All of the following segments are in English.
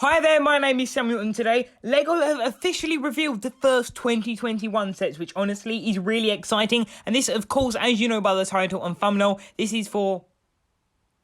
Hi there, my name is Samuel, and today LEGO have officially revealed the first 2021 sets, which honestly is really exciting. And this, of course, as you know by the title and thumbnail, this is for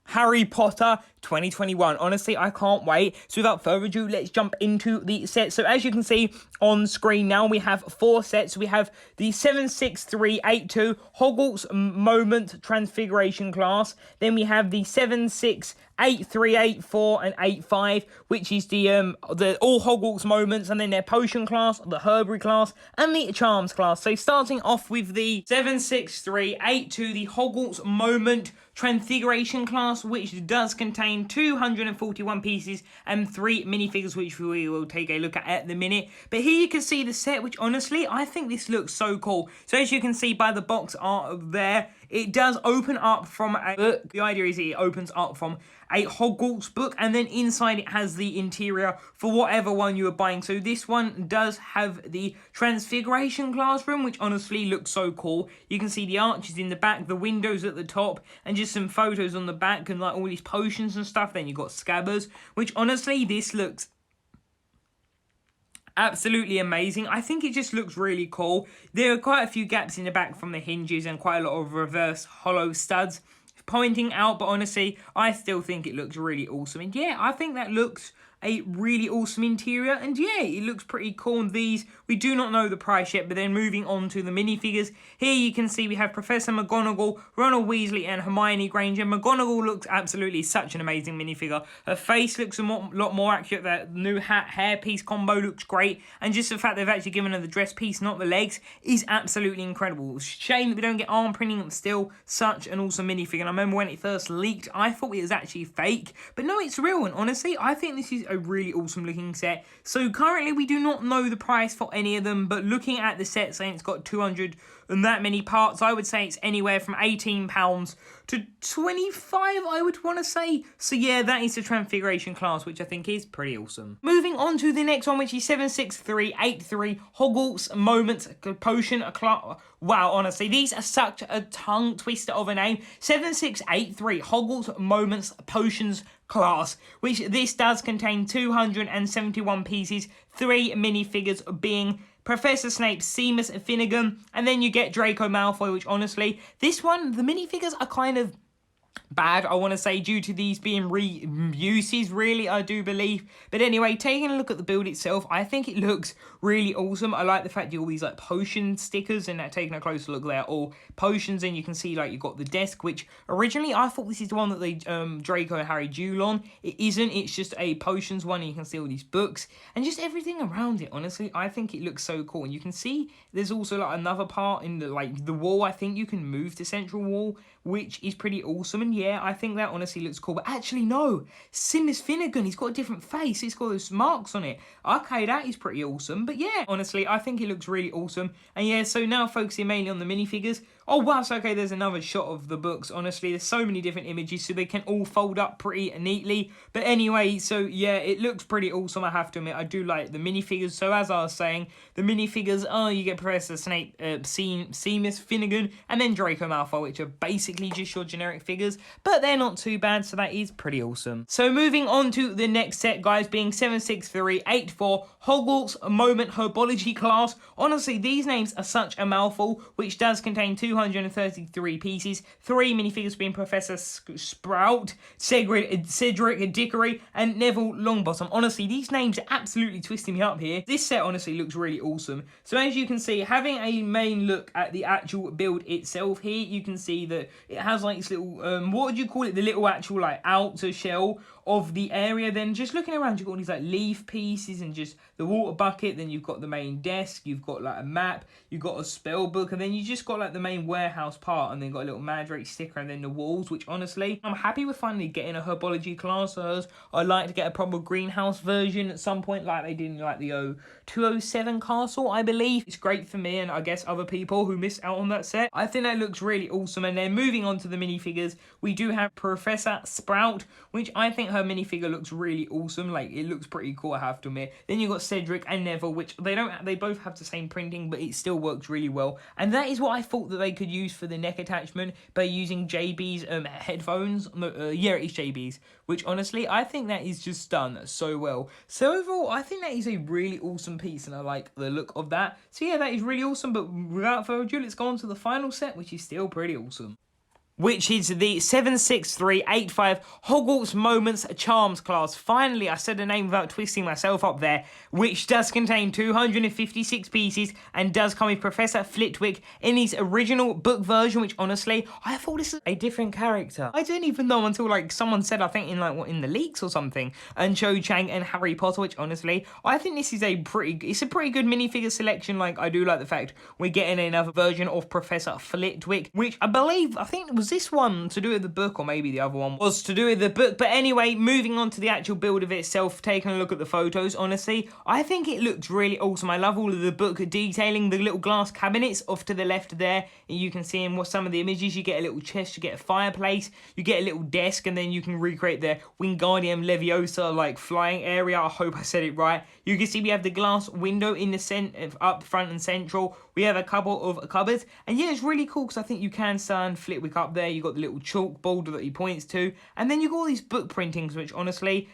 Harry Potter 2021. Honestly, I can't wait. So without further ado, let's jump into the sets. So as you can see on screen now, we have 4 sets. We have the 76382 Hogwarts Moment Transfiguration class. Then we have the 768384 and 85, which is the all Hogwarts moments, and then their potion class, the Herbology class, and the charms class. So starting off with the 76382, the Hogwarts Moment Transfiguration class, which does contain 241 pieces and 3 minifigures, which we will take a look at the minute. But here you can see the set, which honestly, I think this looks so cool. So as you can see by the box art there, it does open up from a book. The idea is it opens up from a Hogwarts book, and then inside it has the interior for whatever one you are buying. So this one does have the Transfiguration classroom, which honestly looks so cool. You can see the arches in the back, the windows at the top, and just some photos on the back, and like all these potions and stuff. Then you've got scabbers, which honestly, this looks absolutely amazing. I think it just looks really cool. There are quite a few gaps in the back from the hinges and quite a lot of reverse hollow studs pointing out, but honestly, I still think it looks really awesome. And yeah, I think that looks a really awesome interior, and yeah, it looks pretty cool. And these, we do not know the price yet. But then moving on to the minifigures, here you can see we have Professor McGonagall, Ronald Weasley, and Hermione Granger. McGonagall looks absolutely such an amazing minifigure. Her face looks a lot more accurate. That new hat hairpiece combo looks great, and just the fact they've actually given her the dress piece, not the legs, is absolutely incredible. Shame that we don't get arm printing, but still such an awesome minifigure. And I remember when it first leaked, I thought it was actually fake, but no, it's real. And honestly, I think this is a really awesome looking set. So currently we do not know the price for any of them, but looking at the set saying it's got 200 and that many parts, I would say it's anywhere from £18 to 25, I would want to say. So yeah, that is the Transfiguration class, which I think is pretty awesome. Moving on to the next one, which is 76383 Hogwarts Moments Potion class. Wow, honestly, these are such a tongue twister of a name. 7683 Hogwarts Moments Potions class, which this does contain 271 pieces, 3 minifigures being Professor Snape, Seamus Finnegan, and then you get Draco Malfoy, which honestly, this one, the minifigures are kind of bad, I want to say, due to these being reuses, really, I do believe. But anyway, taking a look at the build itself, I think it looks really awesome. I like the fact you all these like potion stickers, and taking a closer look there, all potions, and you can see like you've got the desk, which originally I thought this is the one that they Draco and Harry duel on. It isn't, it's just a potions one, and you can see all these books and just everything around it. Honestly, I think it looks so cool. And you can see there's also like another part in the like the wall. I think you can move the central wall, which is pretty awesome. And yeah, I think that honestly looks cool. But actually, no, Seamus Finnegan, he's got a different face. It's got those marks on it. Okay, that is pretty awesome. But yeah, honestly, I think it looks really awesome. And yeah, so now focusing mainly on the minifigures. Oh, wow, so okay, there's another shot of the books. Honestly, there's so many different images, so they can all fold up pretty neatly. But anyway, so yeah, it looks pretty awesome, I have to admit. I do like the minifigures. So as I was saying, the minifigures, you get Professor Snape, Seamus Finnegan, and then Draco Malfoy, which are basically just your generic figures, but they're not too bad, so that is pretty awesome. So moving on to the next set, guys, being 76384 Hogwarts Moment Herbology class. Honestly, these names are such a mouthful, which does contain 233 pieces, 3 minifigures being Professor Sprout, Cedric Diggory, and Neville Longbottom. Honestly, these names are absolutely twisting me up here. This set honestly looks really awesome. So as you can see, having a main look at the actual build itself here, you can see that it has like this little, what would you call it? The little actual like outer shell of the area. Then just looking around, you've got all these like leaf pieces and just the water bucket. Then you've got the main desk, you've got like a map, you've got a spell book, and then you just got like the main warehouse part, and then got a little Mandrake sticker, and then the walls, which honestly, I'm happy with finally getting a Herbology class. I'd like to get a proper greenhouse version at some point, like they did in like the 207 castle, I believe. It's great for me, and I guess other people who missed out on that set. I think that looks really awesome. And then moving on to the minifigures, we do have Professor Sprout, which I think her minifigure looks really awesome. Like, it looks pretty cool, I have to admit. Then you got Cedric and Neville, which they both have the same printing, but it still works really well. And that is what I thought that they could use for the neck attachment by using JB's headphones. Yeah, it's JB's, which honestly, I think that is just done so well. So overall, I think that is a really awesome piece, and I like the look of that. So yeah, that is really awesome, but without further ado, let's go on to the final set, which is still pretty awesome, which is the 76385 Hogwarts Moments Charms class. Finally, I said the name without twisting myself up there, which does contain 256 pieces and does come with Professor Flitwick in his original book version, which honestly, I thought this was a different character. I didn't even know until like someone said, I think in the leaks or something, and Cho Chang and Harry Potter, which honestly, I think this is a pretty good minifigure selection. Like, I do like the fact we're getting another version of Professor Flitwick, which I think it was this one to do with the book, or maybe the other one was to do with the book. But anyway, moving on to the actual build of itself, taking a look at the photos, honestly, I think it looks really awesome. I love all of the book detailing, the little glass cabinets off to the left there. You can see in some of the images, you get a little chest, you get a fireplace, you get a little desk, and then you can recreate the Wingardium Leviosa like flying area. I hope I said it right. You can see we have the glass window in the up front and central. We have a couple of cupboards, and yeah, it's really cool because I think you can stand Flitwick up there. You got the little chalkboard that he points to, and then you got all these book printings, which honestly,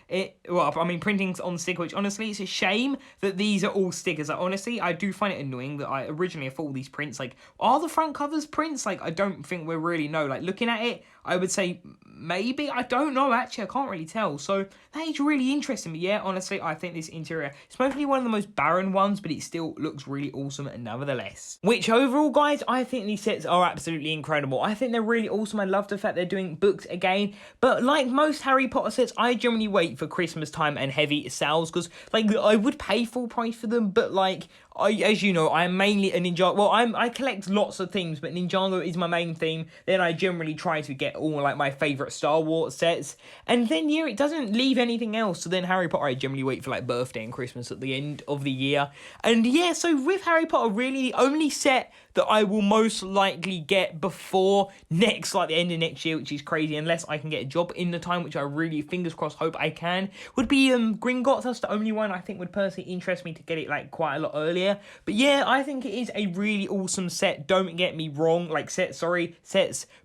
printings on sticker, which honestly, it's a shame that these are all stickers. Like, honestly, I do find it annoying that I originally thought all these prints, like, are the front covers prints? Like, I don't think we really know. Like, looking at it, I would say maybe, I don't know, actually, I can't really tell. So that is really interesting. But yeah, honestly, I think this interior is mostly one of the most barren ones, but it still looks really awesome nevertheless. Which overall, guys, I think these sets are absolutely incredible. I think they're really awesome. I love the fact they're doing books again. But like most Harry Potter sets, I generally wait for Christmas time and heavy sales, because like I would pay full price for them, but like, as you know, I am mainly a Ninjago. Well, I collect lots of things, but Ninjago is my main theme. Then I generally try to get all like my favourite Star Wars sets, and then yeah, it doesn't leave anything else. So then Harry Potter, I generally wait for like birthday and Christmas at the end of the year. And yeah, so with Harry Potter, really the only set that I will most likely get before next, like the end of next year, which is crazy, unless I can get a job in the time, which I really, fingers crossed, hope I can, would be Gringotts. That's the only one I think would personally interest me to get it like quite a lot earlier. But yeah, I think it is a really awesome set. Don't get me wrong, like sets,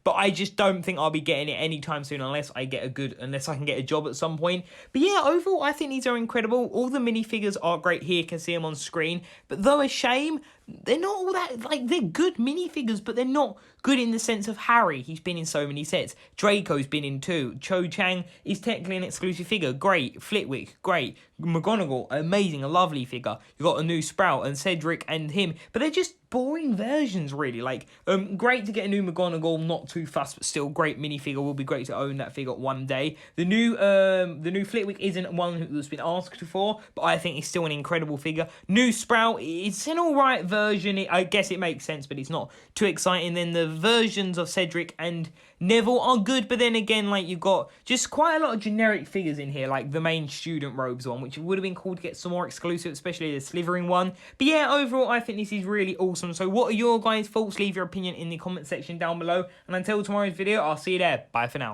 but I just don't think I'll be getting it anytime soon unless I can get a job at some point. But yeah, overall, I think these are incredible. All the minifigures are great here, you can see them on screen. But though a shame, they're not all that, like, they're good minifigures, but they're not good in the sense of Harry. He's been in so many sets. Draco's been in 2. Cho Chang is technically an exclusive figure. Great. Flitwick, great. McGonagall, amazing, a lovely figure. You got a new Sprout and Cedric and him, but they're just boring versions, really. Like, great to get a new McGonagall, not too fussed, but still great minifigure. Will be great to own that figure one day. The new Flitwick isn't one who's been asked for, but I think it's still an incredible figure. New Sprout, it's an alright version. I guess it makes sense, but it's not too exciting. Then the versions of Cedric and Neville are good, but then again, like, you've got just quite a lot of generic figures in here, like the main student robes one, which would have been cool to get some more exclusive, especially the Slytherin one. But yeah, overall, I think this is really awesome. So what are your guys' thoughts? Leave your opinion in the comment section down below, and until tomorrow's video, I'll see you there. Bye for now.